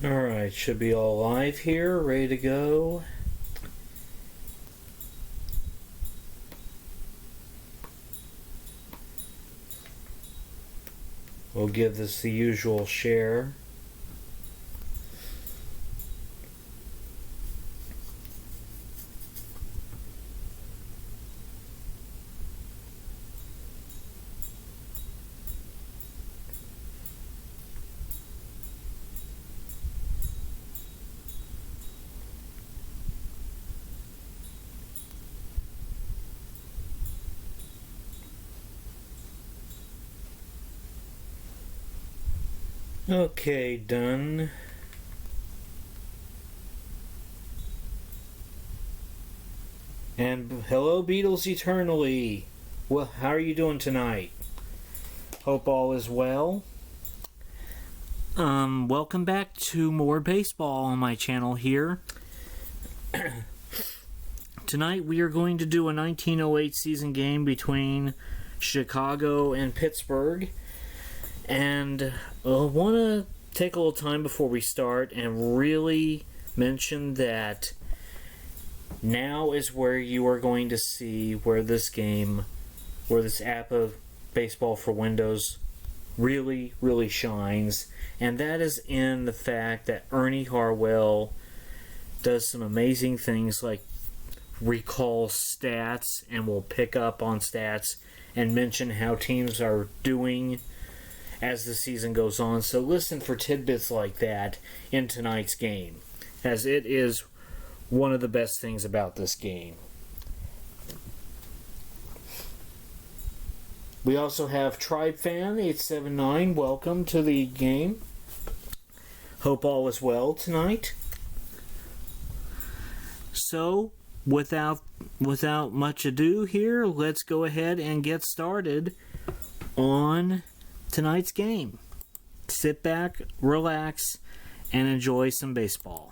Alright, should be all live here, ready to go. We'll give this the usual share. Okay, done. And hello, Beatles Eternally. Well, how are you doing tonight? Hope all is well. Welcome back to more baseball on my channel here. Tonight we are going to do a 1908 season game between Chicago and Pittsburgh. And I want to take a little time before we start and really mention that now is where you are going to see where this app of Baseball for Windows really shines. And that is in the fact that Ernie Harwell does some amazing things like recall stats and will pick up on stats and mention how teams are doing as the season goes on. So listen for tidbits like that in tonight's game, as it is one of the best things about this game. We also have TribeFan879. Welcome to the game. Hope all is well tonight. So, without much ado here, let's go ahead and get started on tonight's game. Sit back, relax, and enjoy some baseball.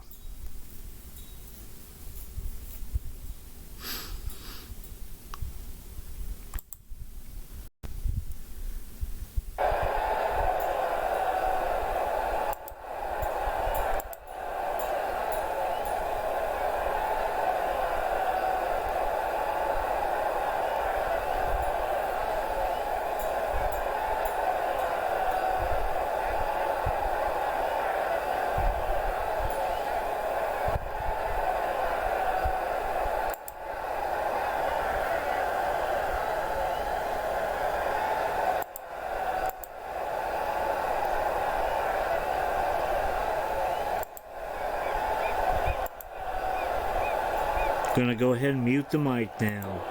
Gonna go ahead and mute the mic now.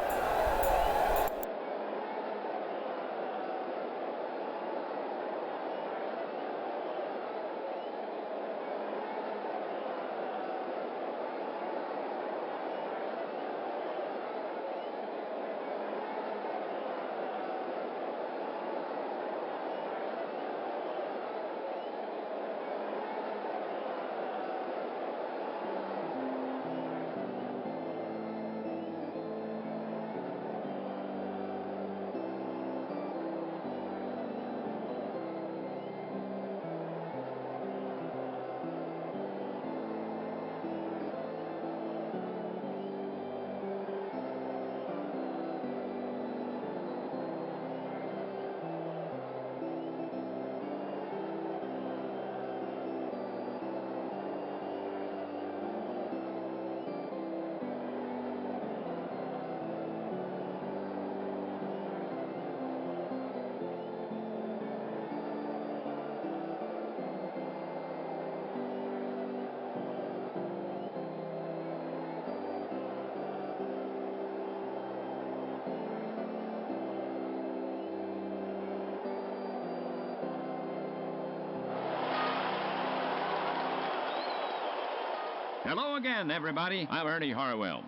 Hello again, everybody. I'm Ernie Harwell,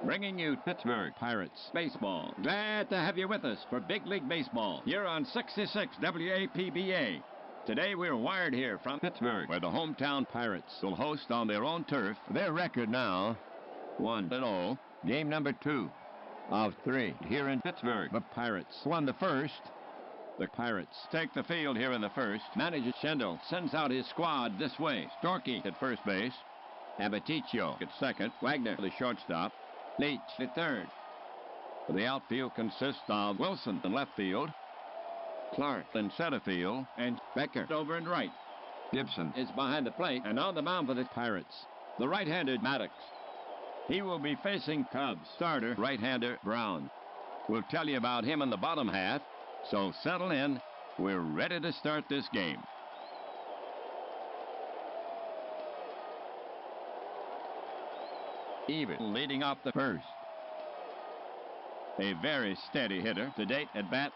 bringing you Pittsburgh Pirates baseball. Glad to have you with us for Big League Baseball here on 66 WAPBA. Today we're wired here from Pittsburgh, where the hometown Pirates will host on their own turf. Their record now, 1-0. Game number 2 of 3 here in Pittsburgh. The Pirates won the first The Pirates take the field here in the first. Manager Schendel sends out his squad this way. Storky at first base. Abaticio at second. Wagner, the shortstop. Leach at third. The outfield consists of Wilson in left field. Clark in center field. And Becker over in right. Gibson is behind the plate and on the mound for the Pirates. The right-handed Maddox. He will be facing Cubs starter right-hander Brown. We'll tell you about him in the bottom half. So settle in. We're ready to start this game. Even leading off the first. A very steady hitter to date at bat.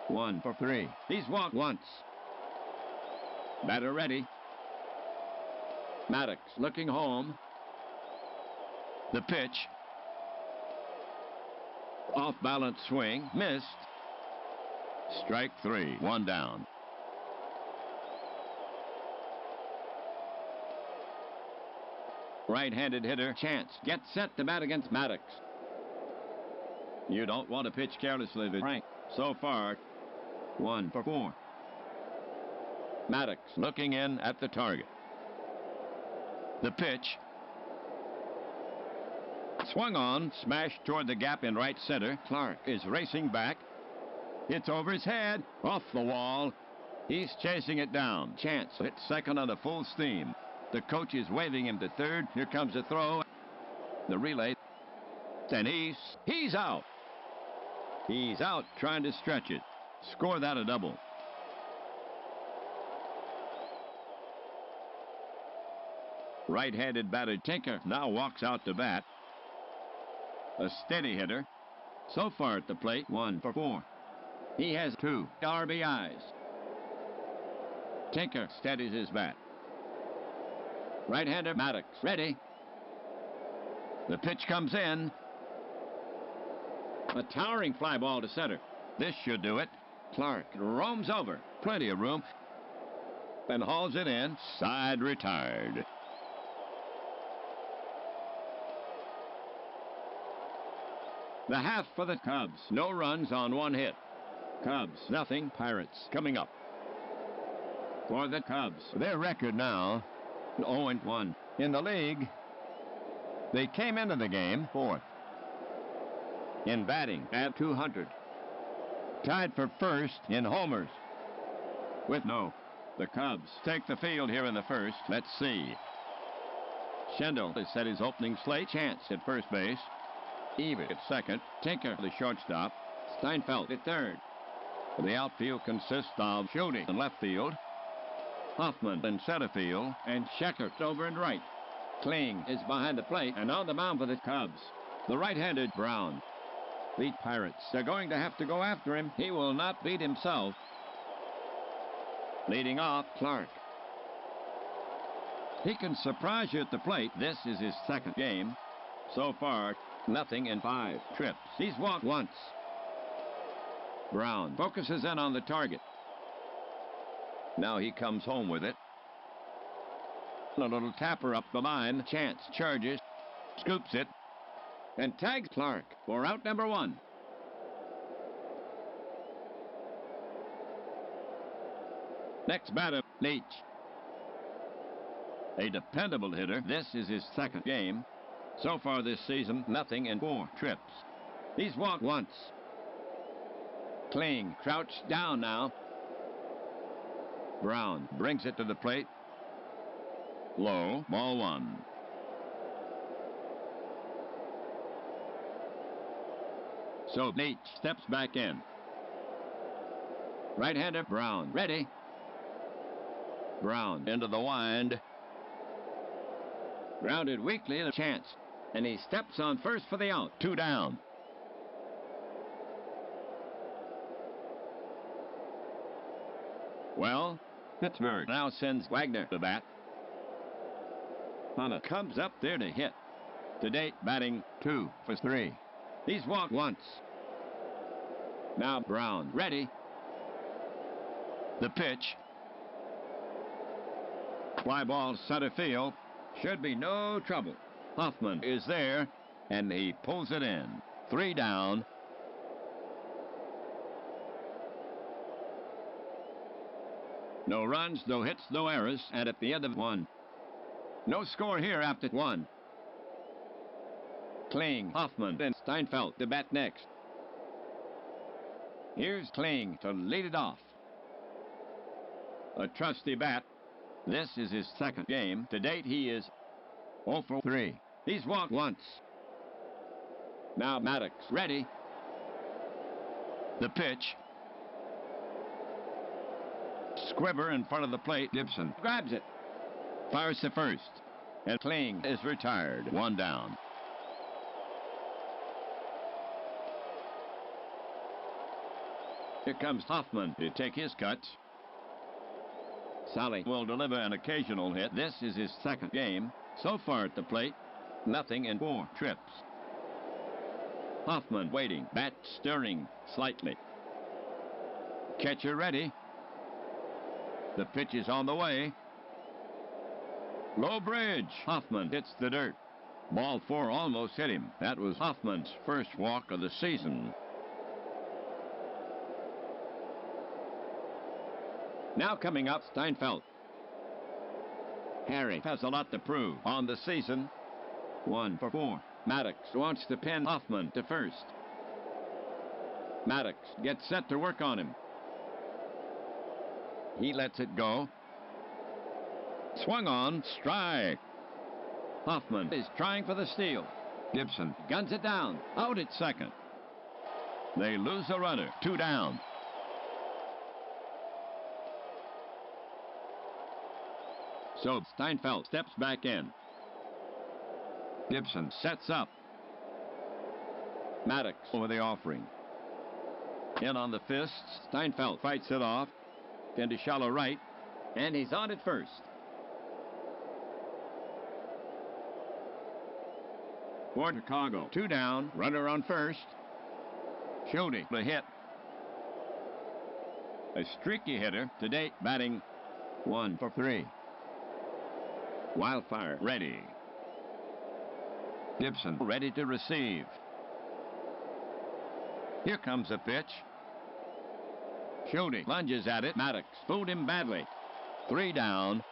1 for 3. He's walked once. Batter ready. Maddox looking home. The pitch. Off balance swing. Missed. Strike 3. 1 down. Right-handed hitter Chance gets set to bat against Maddox. You don't want to pitch carelessly to Frank. So far, 1 for 4. Maddox looking in at the target. The pitch. Swung on, smashed toward the gap in right center. Clark is racing back. It's over his head, off the wall. He's chasing it down. Chance hits second on a full steam. The coach is waving him to third. Here comes the throw. The relay. And he's out. He's out trying to stretch it. Score that a double. Right-handed batter Tinker now walks out to bat. A steady hitter. So far at the plate, 1 for 4. He has 2 RBIs. Tinker steadies his bat. Right-hander Maddox ready. The pitch comes in. A towering fly ball to center. This should do it. Clark roams over. Plenty of room. And hauls it in. Side retired. The half for the Cubs. No runs on 1 hit. Cubs, nothing. Pirates coming up. For the Cubs, their record now, 0-1. In the league, they came into the game 4th. In batting at 200. Tied for first in homers. With no. The Cubs take the field here in the first. Let's see. Schendel has set his opening slate. Chance at first base. Even at second. Tinker, the shortstop. Steinfeld at third. The outfield consists of Schulte in left field. Hoffman in center field. And Scheckert over in right. Kling is behind the plate and on the mound for the Cubs. The right-handed Brown. The Pirates are going to have to go after him. He will not beat himself. Leading off, Clark. He can surprise you at the plate. This is his second game. So far, nothing in 5 trips. He's walked once. Brown focuses in on the target. Now he comes home with it. A little tapper up the line. Chance charges. Scoops it. And tags Clark for out number 1. Next batter, Leach. A dependable hitter. This is his second game. So far this season, nothing in 4 trips. He's walked once. Kling crouched down now. Brown brings it to the plate. Low, ball 1. So Leach steps back in. Right-hander Brown ready. Brown into the wind. Grounded weakly to Chance. And he steps on first for the out. 2 down. Well, Pittsburgh now sends Wagner to bat. Hanna comes up there to hit. To date, batting 2 for 3. He's walked once. Now Brown ready. The pitch. Fly ball center field. Should be no trouble. Hoffman is there, and he pulls it in. 3 down. No runs, no hits, no errors, and at the end of 1. No score here after 1. Kling, Hoffman, and Steinfeld to bat next. Here's Kling to lead it off. A trusty bat. This is his second game. To date, he is 0 for 3. He's walked once. Now Maddox ready. The pitch. Squibber in front of the plate. Gibson grabs it. Fires to first. And Kling is retired. 1 down. Here comes Hoffman to take his cuts. Sally will deliver an occasional hit. This is his second game. So far at the plate, nothing in 4 trips. Hoffman waiting. Bat stirring slightly. Catcher ready. The pitch is on the way. Low bridge. Hoffman hits the dirt. Ball 4 almost hit him. That was Hoffman's first walk of the season. Now coming up, Steinfeld. Harry has a lot to prove on the season. 1 for 4. Maddox wants to pin Hoffman to first. Maddox gets set to work on him. He lets it go. Swung on, strike. Hoffman is trying for the steal. Gibson guns it down, out at second. They lose a runner, 2 down. So Steinfeld steps back in. Gibson sets up. Maddox over the offering. In on the fists. Steinfeld fights it off. Into shallow right. And he's on at first. For Chicago. 2 down. Runner on first. Shody the hit. A streaky hitter to date, batting 1 for 3. Wildfire ready. Gibson ready to receive. Here comes a pitch. Shody lunges at it. Maddox fooled him badly. 3 down.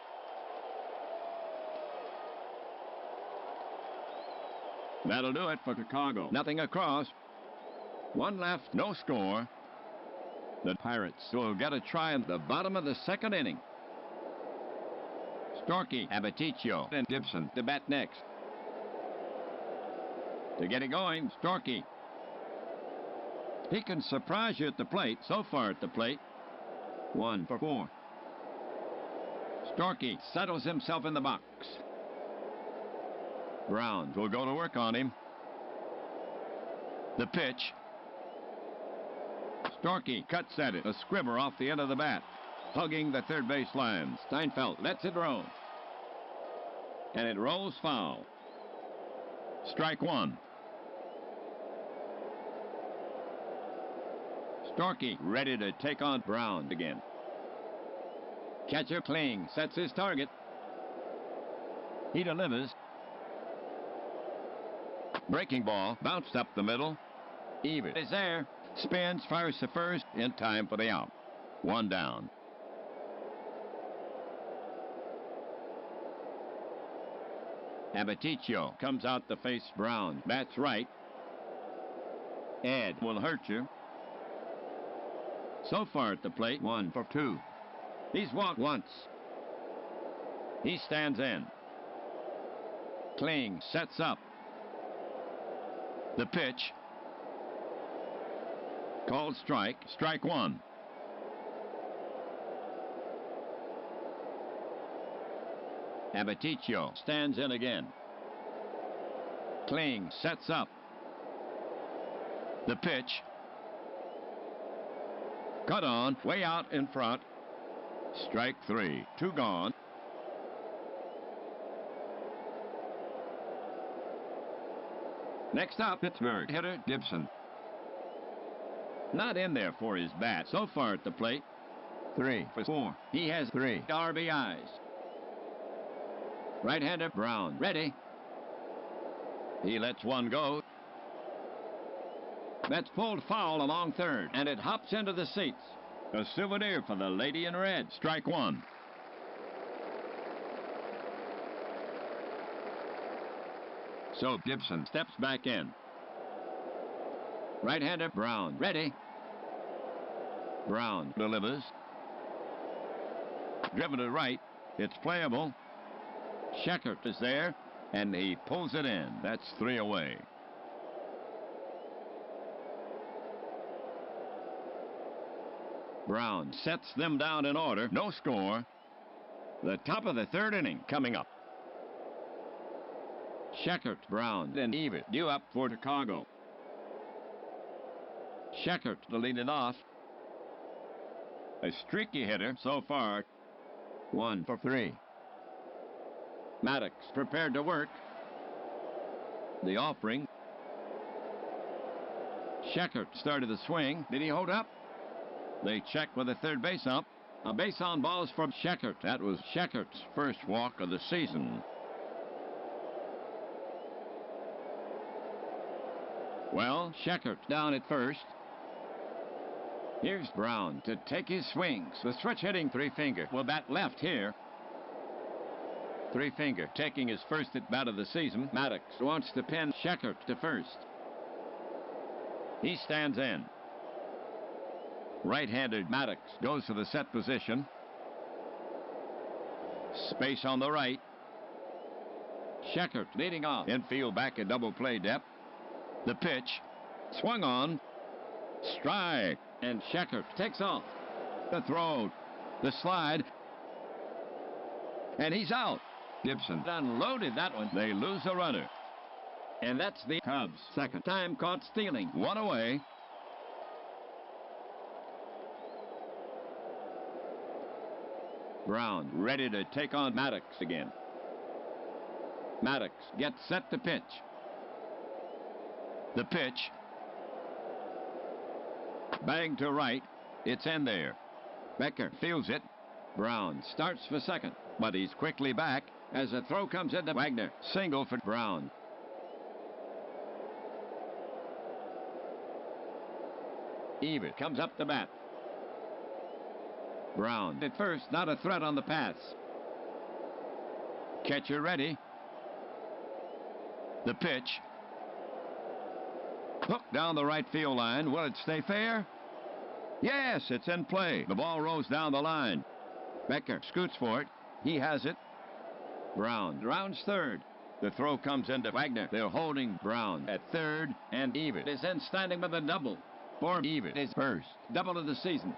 That'll do it for Chicago. Nothing across. 1 left, no score. The Pirates will get a try at the bottom of the second inning. Storky, Abaticio, and Gibson to bat next. To get it going, Storky. He can surprise you at the plate. So far at the plate, 1 for 4. Storky settles himself in the box. Brown will go to work on him. The pitch. Storky cuts at it. A squibber off the end of the bat. Hugging the third base line. Steinfeld lets it roll. And it rolls foul. Strike 1. Storky ready to take on Brown again. Catcher Kling sets his target. He delivers. Breaking ball bounced up the middle. Even is there. Spins, fires to first in time for the out. 1 down. Abaticio comes out to face Brown. Bats right. Ed will hurt you. So far at the plate, 1 for 2. He's walked once. He stands in. Kling sets up. The pitch. Called strike. Strike 1. Abaticio stands in again. Kling sets up. The pitch. Cut on, way out in front. Strike 3. 2 gone. Next up, Pittsburgh hitter Gibson. Not in there for his bat so far at the plate. 3 for 4. He has 3 RBIs. Right-hander Brown ready. He lets one go. That's pulled foul along third, and it hops into the seats. A souvenir for the lady in red. Strike one. So Gibson steps back in. Right-hander Brown. Ready. Brown delivers. Driven to right. It's playable. Scheckert is there, and he pulls it in. That's 3 away. Brown sets them down in order. No score. The top of the 3rd inning coming up. Scheckert, Brown, and Evert due up for Chicago. Scheckert to lead it off. A streaky hitter so far. 1 for 3. Maddox prepared to work. The offering. Scheckert started the swing. Did he hold up? They check with the third base ump. A base on balls from Scheckert. That was Scheckert's first walk of the season. Well, Scheckert down at first. Here's Brown to take his swings. The switch hitting three-finger will bat left here. Three-finger taking his first at bat of the season. Maddox wants to pin Scheckert to first. He stands in. Right-handed Maddox goes to the set position. Space on the right. Scheckert leading off. Infield back at double play depth. The pitch. Swung on. Strike. And Scheckert takes off. The throw. The slide. And he's out. Gibson unloaded that one. They lose a runner. And that's the Cubs' second time caught stealing. 1 away. Brown ready to take on Maddox again. Maddox gets set to pitch. The pitch. Bang to right. It's in there. Becker fields it. Brown starts for second, but he's quickly back as the throw comes into Wagner. Single for Brown. Evert comes up the bat. Brown at first, not a threat on the pass. Catcher ready. The pitch. Hook down the right field line. Will it stay fair? Yes, it's in play. The ball rolls down the line. Becker scoots for it. He has it. Brown rounds third. The throw comes into Wagner. They're holding Brown at third, and Evert is in standing with a double. For Evert is first. Double of the season.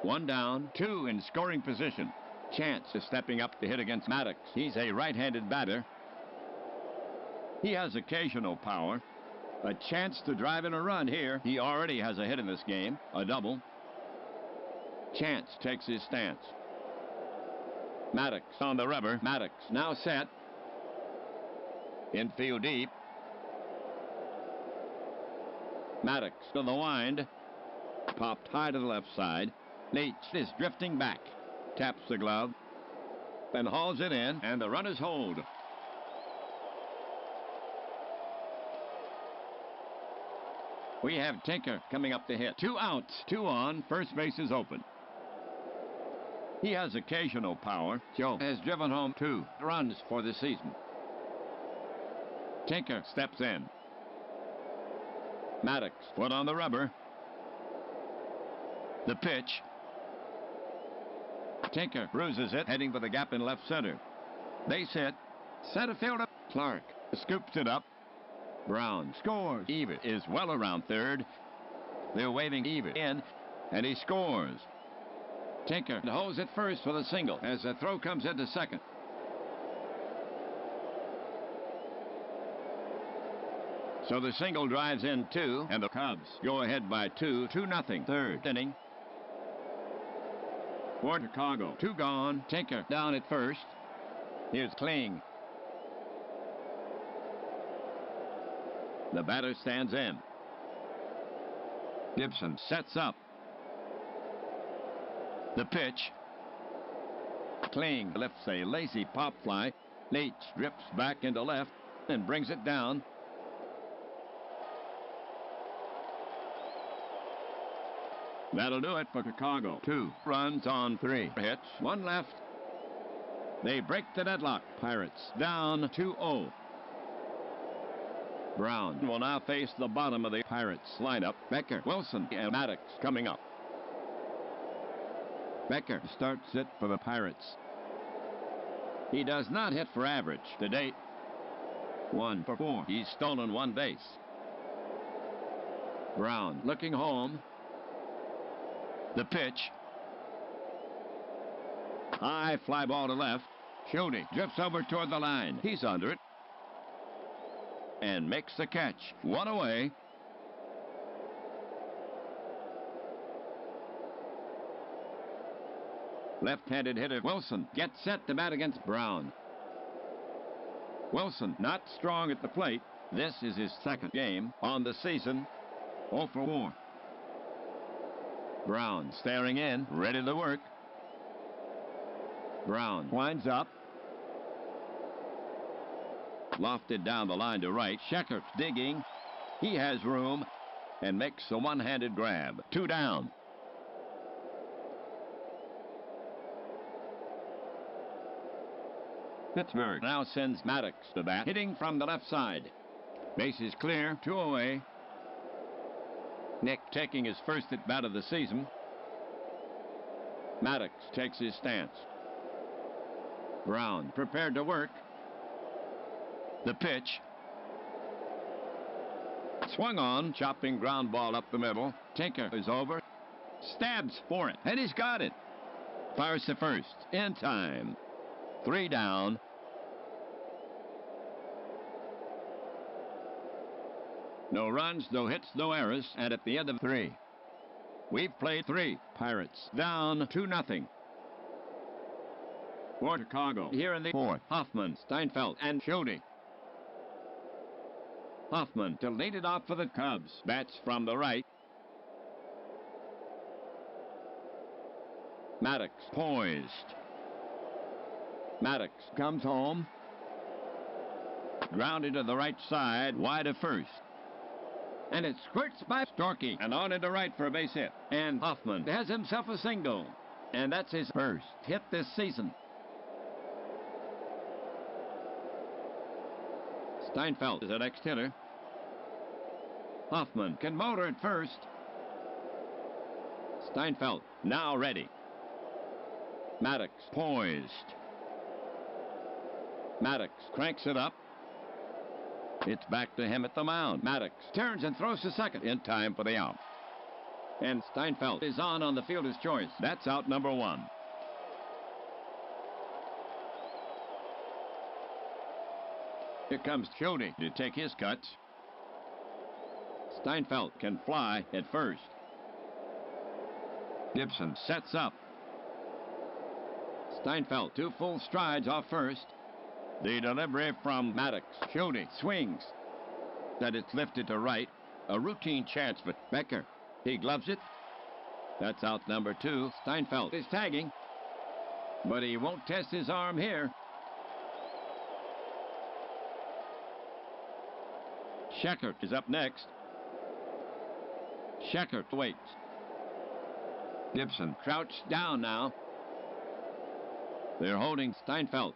One down, 2 in scoring position. Chance is stepping up to hit against Maddox. He's a right-handed batter. He has occasional power. A chance to drive in a run here. He already has a hit in this game, a double. Chance takes his stance. Maddox on the rubber. Maddox now set. Infield deep. Maddox to the wind. Popped high to the left side. Leach is drifting back. Taps the glove. Then hauls it in, and the runners hold. We have Tinker coming up to hit. 2 outs, 2 on. First base is open. He has occasional power. Joe has driven home 2 runs for the season. Tinker steps in. Maddox foot on the rubber. The pitch. Tinker bruises it, heading for the gap in left center. Base hit. Center fielder Clark scoops it up. Brown scores. Evert is well around third. They're waving Evert in, and he scores. Tinker holds it first for the single as the throw comes into second. So the single drives in 2, and the Cubs go ahead by 2-0. Third inning. For Chicago, 2 gone. Tinker down at first. Here's Kling. The batter stands in. Gibson sets up. The pitch. Kling lifts a lazy pop fly. Leach drifts back into left and brings it down. That'll do it for Chicago. 2 runs on 3 hits, 1 left. They break the deadlock. Pirates down 2-0. Brown will now face the bottom of the Pirates lineup. Becker, Wilson, and Maddox coming up. Becker starts it for the Pirates. He does not hit for average to date. 1 for 4. He's stolen 1 base. Brown looking home. The pitch. High fly ball to left. Shooting drifts over toward the line. He's under it. And makes the catch. 1 away. Left-handed hitter Wilson gets set to bat against Brown. Wilson not strong at the plate. This is his 2nd game on the season. 0 for 4. Brown staring in, ready to work. Brown winds up. Lofted down the line to right. Schechter digging. He has room and makes a one-handed grab. 2 down. Pittsburgh now sends Maddox to bat, hitting from the left side. Base is clear, 2 away. Nick taking his first at bat of the season. Maddox takes his stance. Brown prepared to work. The pitch. Swung on, chopping ground ball up the middle. Tinker is over. Stabs for it, and he's got it. Fires to first, in time. 3 down. No runs, no hits, no errors, and at the end of 3. We've played 3. Pirates down 2-0. For Chicago, here in the 4th, Hoffman, Steinfeld, and Schulte. Hoffman to lead it off for the Cubs. Bats from the right. Maddox poised. Maddox comes home. Grounded to the right side, wide of first. And it squirts by Storkey and on into right for a base hit. And Hoffman has himself a single. And that's his first hit this season. Steinfeld is the next hitter. Hoffman can motor at first. Steinfeld now ready. Maddox poised. Maddox cranks it up. It's back to him at the mound. Maddox turns and throws to second in time for the out. And Steinfeld is on the fielder's choice. That's out number 1. Here comes Schulte to take his cuts. Steinfeld can fly at first. Gibson sets up. Steinfeld 2 full strides off first. The delivery from Maddox. Schulte swings. That it's lifted to right. A routine chance for Becker. He gloves it. That's out number 2. Steinfeld is tagging. But he won't test his arm here. Schechter is up next. Schechter waits. Gibson crouched down now. They're holding Steinfeld.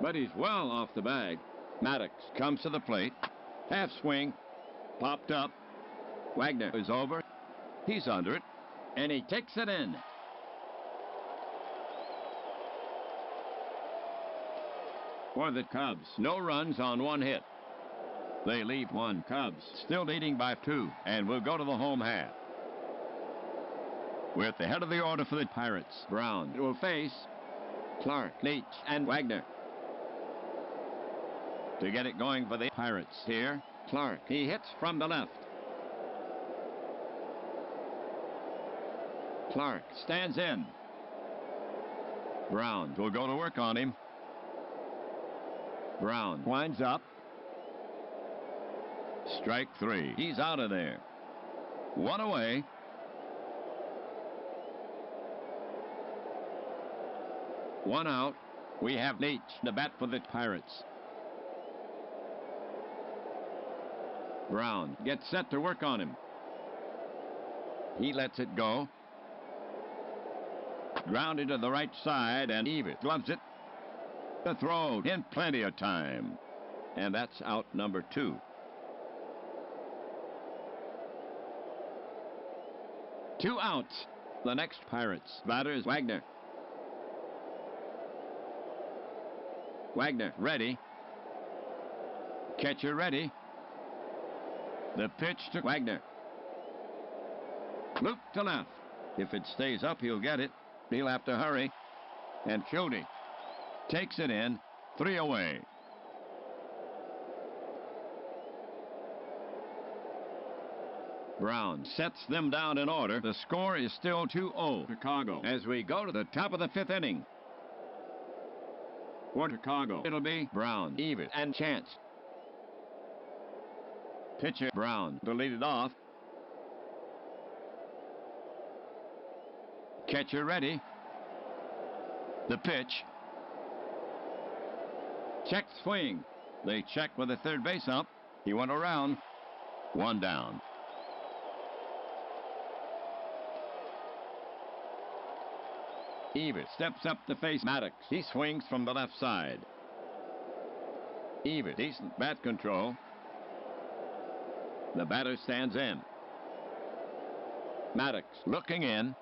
But he's well off the bag. Maddox comes to the plate. Half swing. Popped up. Wagner is over. He's under it. And he takes it in. For the Cubs, no runs on 1 hit. They leave 1. Cubs still leading by 2 and will go to the home half. We're at the head of the order for the Pirates. Brown will face Clark, Leach, and Wagner. To get it going for the Pirates here, Clark. He hits from the left. Clark stands in. Brown will go to work on him. Brown winds up. Strike 3. He's out of there. 1 away. One out. We have Leach to bat for the Pirates. Brown gets set to work on him. He lets it go. Grounded to the right side, and Evers gloves it. The throw in plenty of time. And that's out number 2. 2 outs. The next Pirates batter is Wagner. Wagner ready. Catcher ready. The pitch to Wagner. Loop to left. If it stays up, he'll get it. He'll have to hurry. And Schulte takes it in. 3 away. Brown sets them down in order. The score is still 2-0 Chicago as we go to the top of the 5th inning. For Chicago, it'll be Brown, Evers, and Chance. Pitcher Brown to lead it off. Catcher ready. The pitch. Check swing. They check with the third base up. He went around. 1 down. Evers steps up to face Maddox. He swings from the left side. Evers, decent bat control. The batter stands in. Maddox looking in.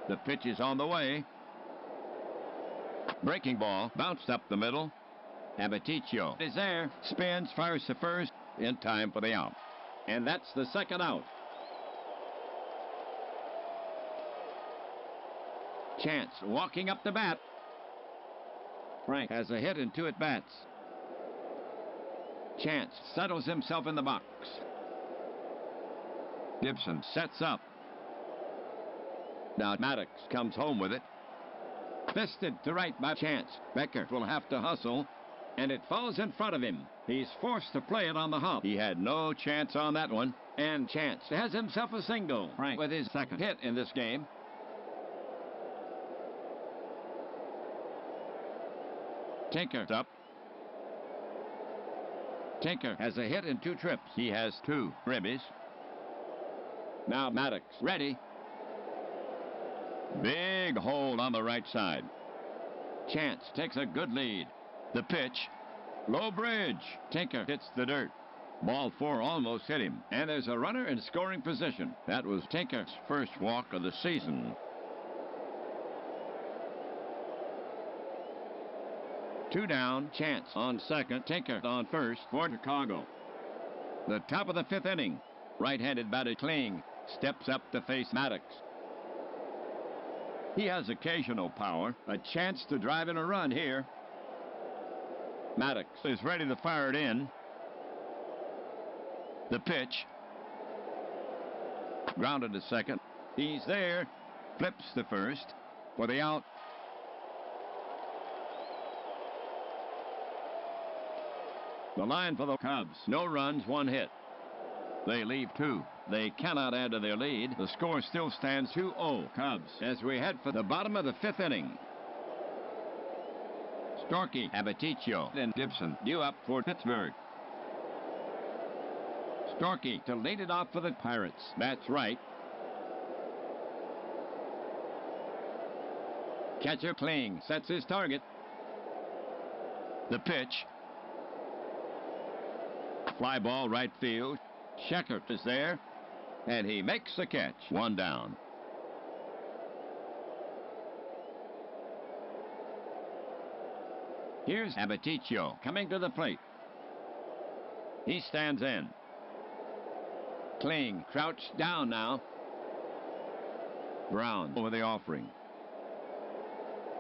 The pitch is on the way. Breaking ball bounced up the middle. Abaticio is there. Spins, fires to first. In time for the out. And that's the 2nd out. Chance walking up the bat. Frank has a hit and 2 at-bats. Chance settles himself in the box. Gibson sets up. Now Maddox comes home with it. Fisted to right by Chance. Becker will have to hustle, and it falls in front of him. He's forced to play it on the hop. He had no chance on that one, and Chance has himself a single. Frank with his 2nd hit in this game. Tinker's up. Tinker has a hit and 2 trips. He has 2 ribbies. Now Maddox ready. Big hold on the right side. Chance takes a good lead. The pitch. Low bridge. Tinker hits the dirt. Ball 4 almost hit him. And there's a runner in scoring position. That was Tinker's first walk of the season. 2 down. Chance on second. Tinker on first for Chicago. The top of the 5th inning. Right-handed batter Kling steps up to face Maddox. He has occasional power. A chance to drive in a run here. Maddox is ready to fire it in. The pitch. Grounded to second. He's there. Flips to first for the out. The line for the Cubs. No runs, 1 hit. They leave 2. They cannot add to their lead. The score still stands 2-0 Cubs as we head for the bottom of the 5th inning. Storky, Abaticio, and Gibson due up for Pittsburgh. Storky to lead it off for the Pirates. That's right. Catcher Kling sets his target. The pitch. Fly ball right field. Scheckert is there, and he makes the catch. 1 down. Here's Abaticio coming to the plate. He stands in. Kling crouched down now. Brown over the offering.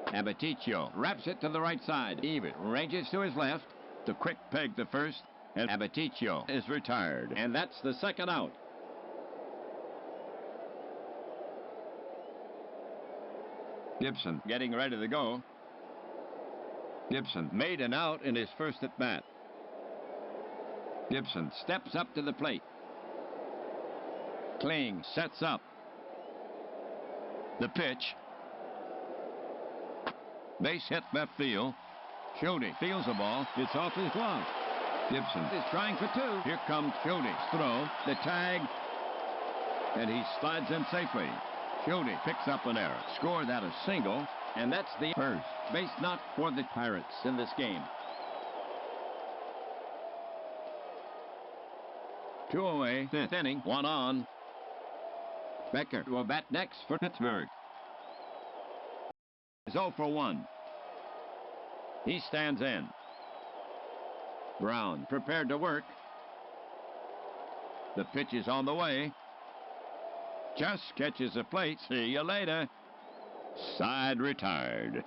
Abaticio wraps it to the right side. Evers ranges to his left. The quick peg to first. And Abaticio is retired. And that's the 2nd out. Gibson getting ready to go. Gibson made an out in his first at-bat. Gibson steps up to the plate. Kling sets up. The pitch. Base hit left field. Schulte fields the ball. It's off his glove. Gibson is trying for 2. Here comes Schulte's throw. The tag. And he slides in safely. Schulte picks up an error. Scored that a single, and that's the first base knock for the Pirates in this game. 2 away, 5th inning, 1 on. Becker will bat next for Pittsburgh. Is 0 for 1. He stands in. Brown prepared to work. The pitch is on the way. Just catches the plate. See you later. Side retired.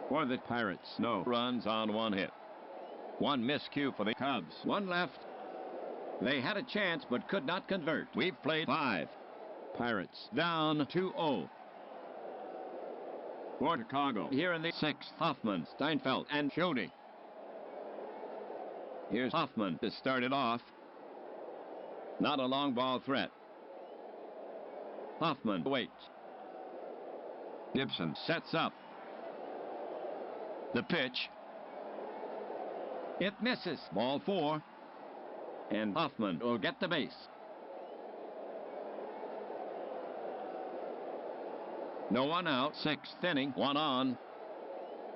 For the Pirates, no runs on 1 hit. 1 miscue for the Cubs. 1 left. They had a chance but could not convert. We've played 5. Pirates down 2-0. For Chicago, here in the 6th, Hoffman, Steinfeld, and Schulte. Here's Hoffman to start it off. Not a long ball threat. Hoffman waits. Gibson sets up. The pitch. It misses. Ball 4. And Hoffman will get the base. No one out. 6th inning. 1 on.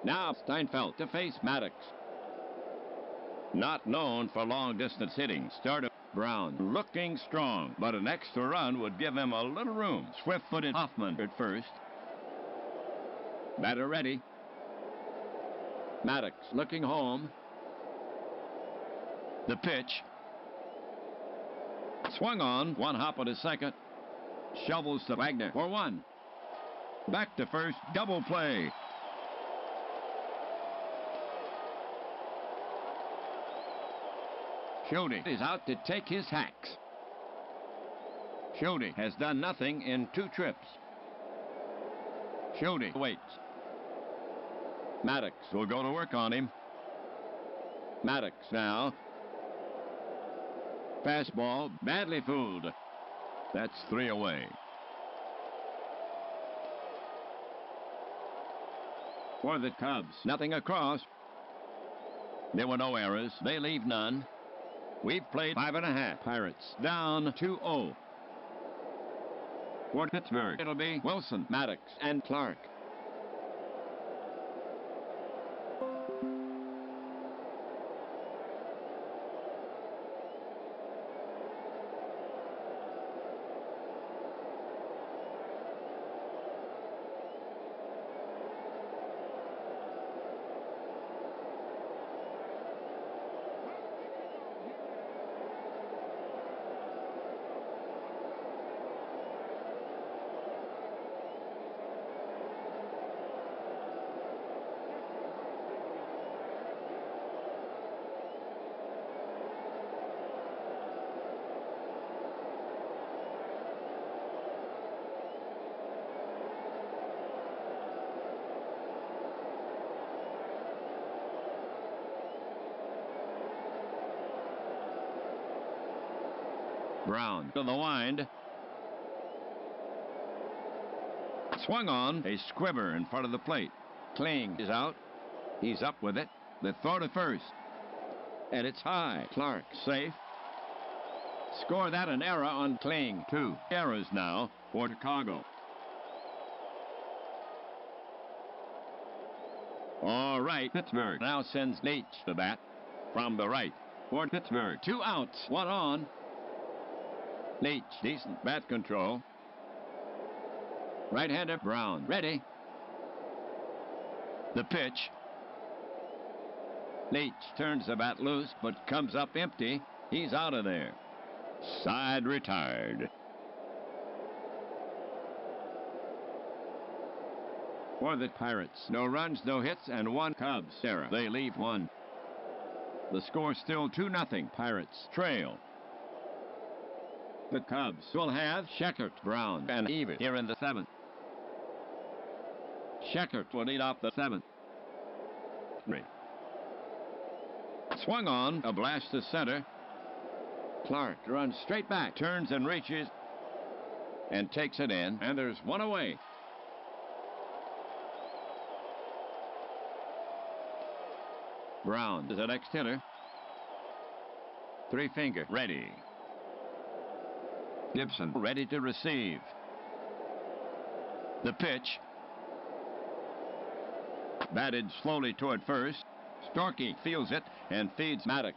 Now Steinfeld to face Maddox. Not known for long-distance hitting. Starter Brown looking strong, but an extra run would give him a little room. Swift-footed Hoffman at first. Batter ready. Maddox looking home. The pitch. Swung on. 1 hop at his second. Shovels to Wagner for 1. Back to first. Double play. Schulte is out to take his hacks. Schulte has done nothing in 2 trips. Schulte waits. Maddox will go to work on him. Maddox now. Fastball, badly fooled. That's 3 away. For the Cubs, nothing across. There were no errors. They leave none. We've played 5.5. Pirates down 2-0. For Pittsburgh, it'll be Wilson, Maddox, and Clark. Brown to the wind. Swung on. A squibber in front of the plate. Kling is out. He's up with it. The throw to first. And it's high. Clark safe. Score that an error on Kling. 2 errors now for Chicago. All right. Pittsburgh now sends Leach to bat from the right. For Pittsburgh, 2 outs, 1 on. Leach, decent bat control. Right-hander Brown, ready. The pitch. Leach turns the bat loose, but comes up empty. He's out of there. Side retired. For the Pirates, no runs, no hits, and 1 Cubs error. They leave 1. The score still 2-0. Pirates trail. The Cubs will have Scheckert, Brown, and Evers here in the 7th. Scheckert will lead off the 7th. Swung on, a blast to center. Clark runs straight back, turns and reaches, and takes it in, and there's 1 away. Brown is the next hitter. Three finger. Ready. Gibson ready to receive. The pitch. Batted slowly toward first. Storky feels it and feeds Maddox.